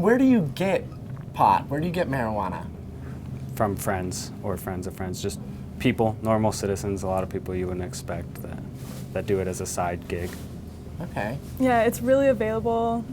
where do you get pot? Where do you get marijuana? From friends or friends of friends, just people, normal citizens, a lot of people you wouldn't expect that do it as a side gig. Okay. Yeah, it's really available.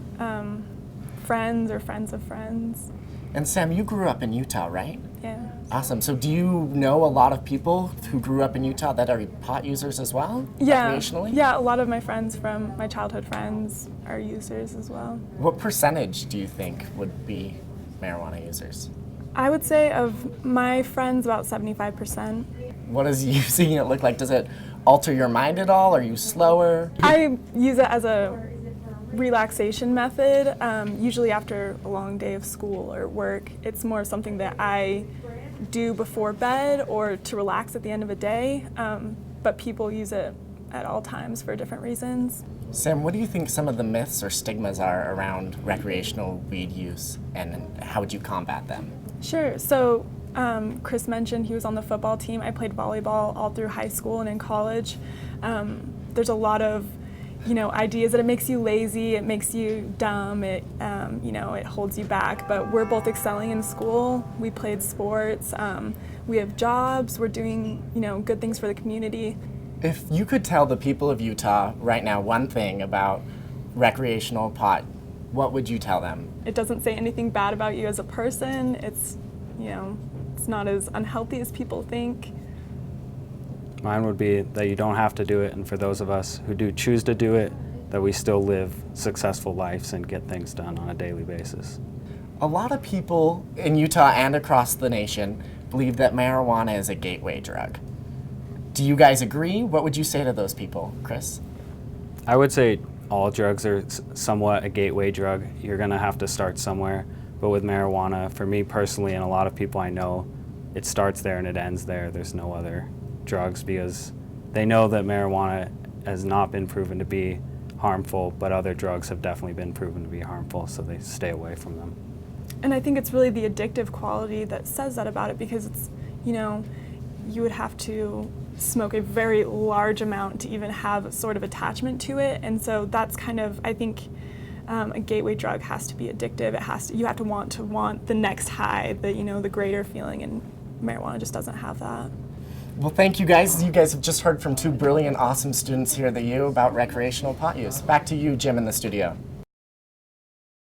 Friends or friends of friends. And Sam, you grew up in Utah, right? Yeah. Awesome. So do you know a lot of people who grew up in Utah that are pot users as well? Yeah. Recreationally? Yeah, a lot of my friends from my childhood friends are users as well. What percentage do you think would be marijuana users? I would say of my friends, about 75%. What does using it look like? Does it alter your mind at all? Are you slower? I use it as a relaxation method, usually after a long day of school or work. It's more something that I do before bed or to relax at the end of a day, but people use it at all times for different reasons. Sam, what do you think some of the myths or stigmas are around recreational weed use, and how would you combat them? Sure. So Chris mentioned he was on the football team. I played volleyball all through high school and in college. There's a lot of ideas that it makes you lazy, it makes you dumb, it holds you back. But we're both excelling in school. We played sports. We have jobs. We're doing good things for the community. If you could tell the people of Utah right now one thing about recreational pot, what would you tell them? It doesn't say anything bad about you as a person. It's it's not as unhealthy as people think. Mine would be that you don't have to do it, and for those of us who do choose to do it, that we still live successful lives and get things done on a daily basis. A lot of people in Utah and across the nation believe that marijuana is a gateway drug. Do you guys agree? What would you say to those people, Chris? I would say all drugs are somewhat a gateway drug. You're going to have to start somewhere. But with marijuana, for me personally and a lot of people I know, it starts there and it ends there. There's no other drugs because they know that marijuana has not been proven to be harmful, but other drugs have definitely been proven to be harmful, so they stay away from them. And I think it's really the addictive quality that says that about it, because it's, you would have to smoke a very large amount to even have sort of attachment to it. And so that's kind of, I think, a gateway drug has to be addictive. You have to want the next high, the greater feeling, and marijuana just doesn't have that. Well, thank you guys. You guys have just heard from two brilliant, awesome students here at the U about recreational pot use. Back to you, Jim, in the studio.